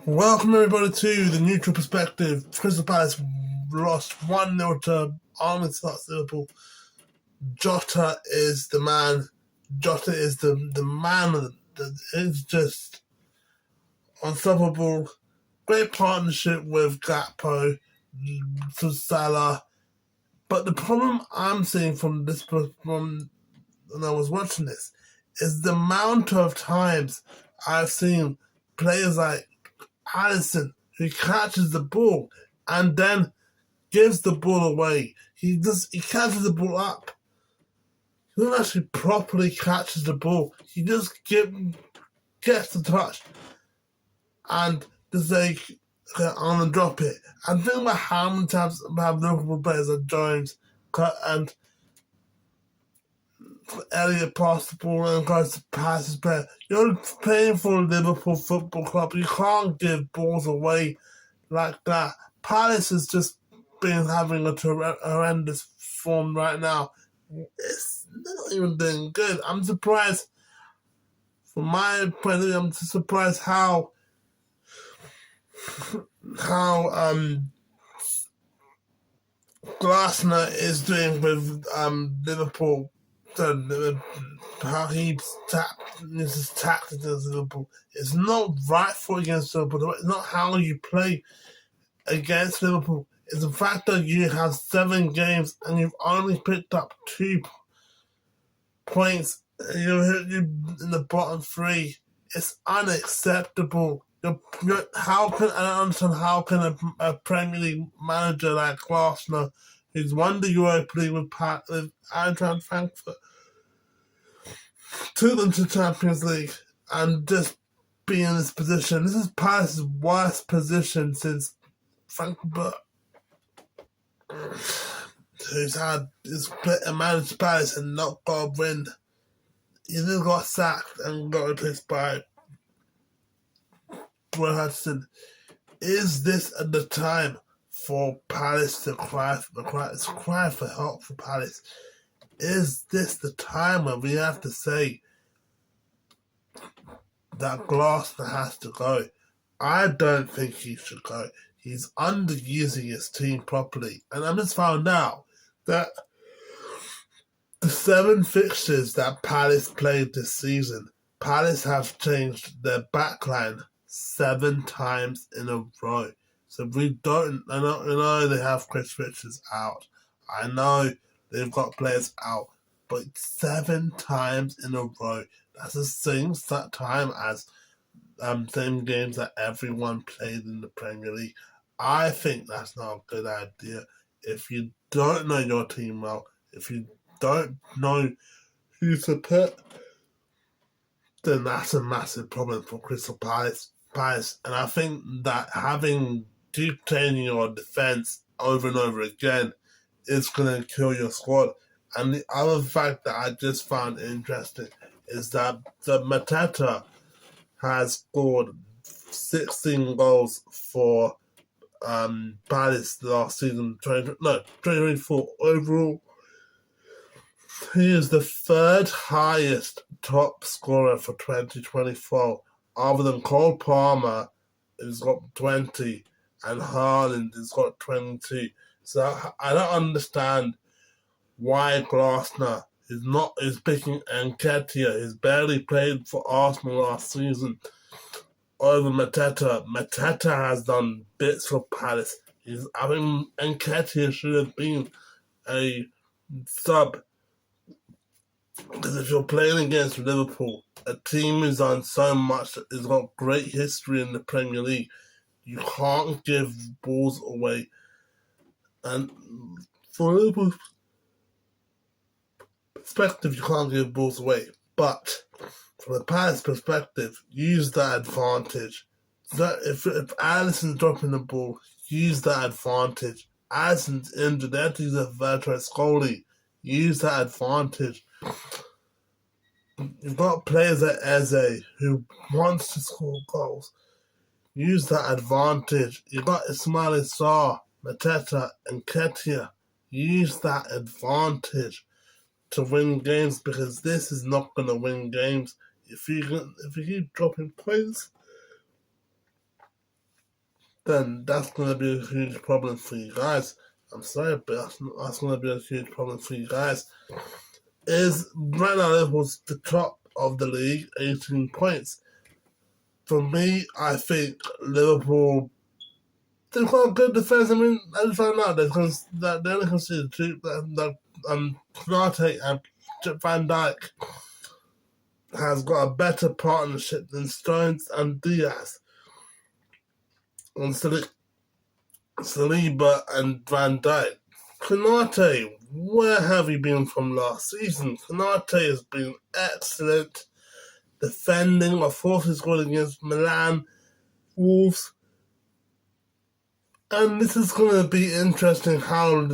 Welcome everybody to the neutral perspective. Crystal Palace lost 1-0 to Army Slots Liverpool. Jota is the man. Jota is the man that is just unstoppable. Great partnership with Gakpo, Salah. But the problem I'm seeing from when I was watching this is the amount of times I've seen players like Allison, who catches the ball and then gives the ball away. He catches the ball up. He doesn't actually properly catches the ball. He just gets the touch and just on and drop it. And think about how many times have Liverpool players like Jones and Elliott pass the ball and goes to pass his player. You're playing for Liverpool Football Club. You can't give balls away like that. Palace has just been having a horrendous form right now. It's not even doing good. I'm surprised. From my point of view, I'm just surprised how Glasner is doing with Liverpool. How he uses tactics against Liverpool. It's not right for against Liverpool. It's not how you play against Liverpool. It's the fact that you have 7 games and you've only picked up 2 points. You're in the bottom 3. It's unacceptable. I don't understand how can a Premier League manager like Glasner, who's won the Europa League with Eintracht Frankfurt, took them to Champions League and just be in this position. This is Palace's worst position since Frankfurt, who's managed Palace and not got a win. He just got sacked and got replaced by Roy Hudson. Is this the time for Palace to cry for help for Palace? Is this the time when we have to say that Glasner has to go? I don't think he should go. He's underusing his team properly. And I just found out that the 7 fixtures that Palace played this season, Palace have changed their backline 7 times in a row. So I know they have Chris Richards out. I know they've got players out. But 7 times in a row. That's the same time as same games that everyone played in the Premier League. I think that's not a good idea. If you don't know your team well, if you don't know who to put, then that's a massive problem for Crystal Palace. And I think that keep changing your defence over and over again is going to kill your squad. And the other fact that I just found interesting is that the Mateta has scored 16 goals for Palace last season, 2024 overall. He is the 3rd highest top scorer for 2024, other than Cole Palmer, who's got 20, and Haaland has got 22. So I don't understand why Glasner is picking Nketiah, who's barely played for Arsenal last season, over Mateta. Mateta has done bits for Palace. I think Nketiah should have been a sub. Because if you're playing against Liverpool, a team who's done so much, has got great history in the Premier League, you can't give balls away. And for Liverpool's perspective, you can't give balls away. But from the Palace perspective, use that advantage. If Alisson's dropping the ball, use that advantage. Alisson's injured, they have to use a veteran goalie. Use that advantage. You've got players like Eze who wants to score goals. Use that advantage. You've got Ismail Sarr, Mateta, and Nketiah. Use that advantage to win games, because this is not going to win games if you keep dropping points. then that's going to be a huge problem for you guys. I'm sorry, but that's going to be a huge problem for you guys. Is right now Liverpool's the top of the league, 18 points. For me, I think Liverpool, they've got a good defense. I mean, I just found out that they only conceded two. Konate and Van Dijk has got a better partnership than Stones and Diaz. And Saliba and Van Dijk. Konate, where have you been from last season? Konate has been excellent defending. Of course, he scored against Milan, Wolves. And this is going to be interesting how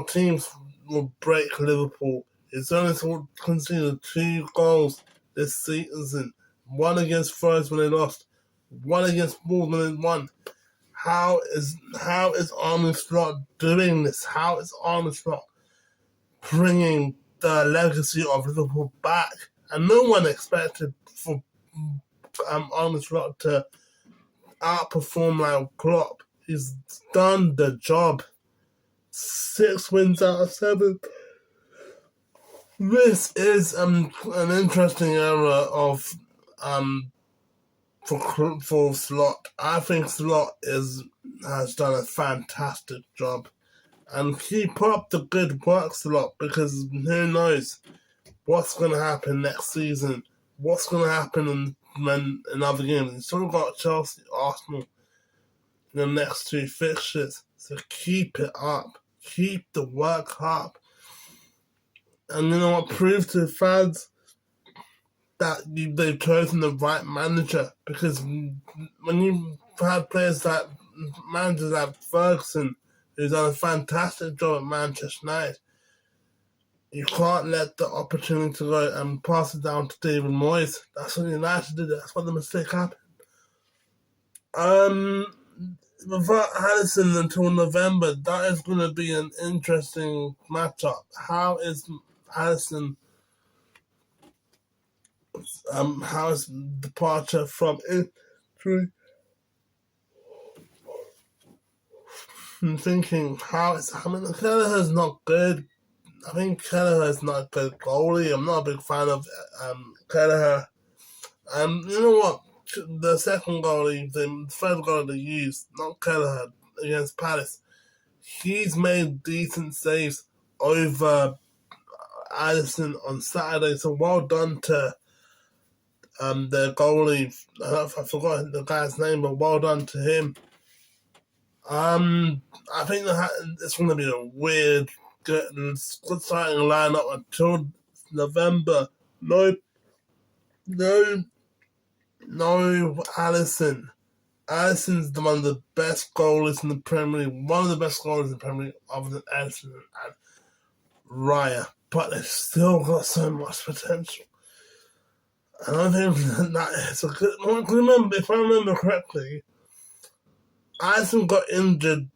teams will break Liverpool. It's only conceded 2 goals this season. One against Forest when they lost, one against Wolves when they won. How is Arne Slot doing this? How is Arne Slot bringing the legacy of Liverpool back? And no one expected for Arne Slot to outperform like Klopp. He's done the job. 6 wins out of 7. This is an interesting era of for Slot. I think Slot has done a fantastic job, and keep up the good work, Slot, because who knows what's going to happen next season? What's going to happen in other games? You've still got Chelsea, Arsenal in the next 2 fixtures, so keep it up, keep the work up, and you know what? Prove to fans that they've chosen the right manager, because when you have managers like Ferguson, who's done a fantastic job at Manchester United, you can't let the opportunity to go and pass it down to David Moyes. That's what United did. That's what the mistake happened. Without Alisson until November, that is going to be an interesting matchup. How is Alisson? How is departure from injury? I'm thinking, Kelleher's not good. I think Kelleher's not a good goalie. I'm not a big fan of Kelleher. You know what? The second goalie, the third goalie they used, not Kelleher, against Palace, he's made decent saves over Alisson on Saturday. So well done to the goalie. I forgot the guy's name, but well done to him. I think it's going to be a weird, good starting lineup until November. No Alisson. Alisson's one of the best goalies in the Premier League. One of the best goalies in the Premier League, other than Alisson and Raya. But they've still got so much potential. And I think that is a good. If I remember correctly, Alisson got injured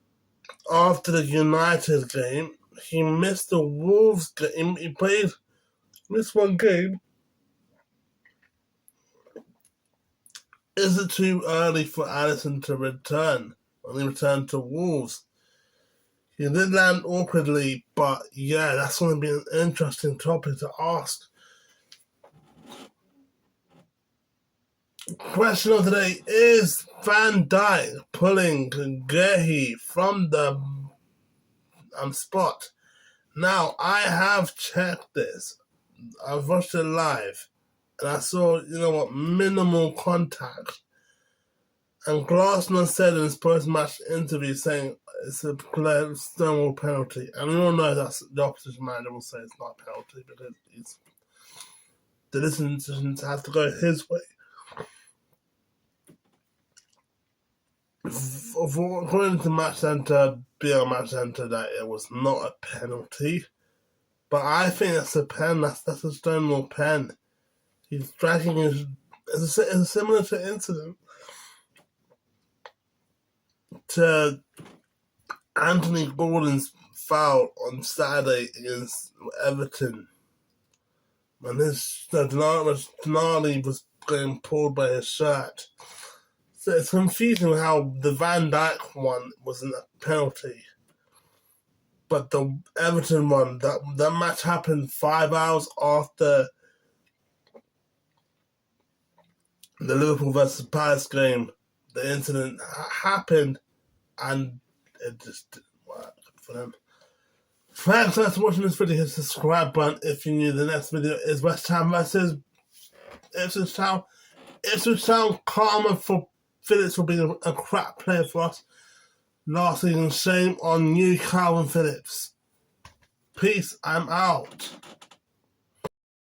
after the United game. He missed the Wolves game. He missed one game. Is it too early for Alisson to return when he returned to Wolves? He did land awkwardly, but yeah, that's going to be an interesting topic to ask. Question of the day, is Van Dijk pulling Gehi from the spot? Now, I have checked this. I've watched it live, and I saw, minimal contact. And Glasner said in his post-match interview saying it's a Stonewall penalty. And we all know that the opposition manager will say it's not a penalty because the decisions have to go his way. According to Match Center, BL Match Center, that it was not a penalty. But I think that's a pen. That's a Stonewall pen. He's dragging his. It's similar to incident to Anthony Gordon's foul on Saturday against Everton when his Denali was getting pulled by his shirt. So it's confusing how the Van Dijk one wasn't a penalty, but the Everton one, that match happened 5 hours after the Liverpool versus Palace game. The incident happened, and it just didn't work for them. Thanks for watching this video. Hit the subscribe button if you knew. The next video is West Ham versus Ipswich Town. Ipswich Town, karma for Phillips for being a crap player for us last season. Shame on you, Calvin Phillips. Peace, I'm out.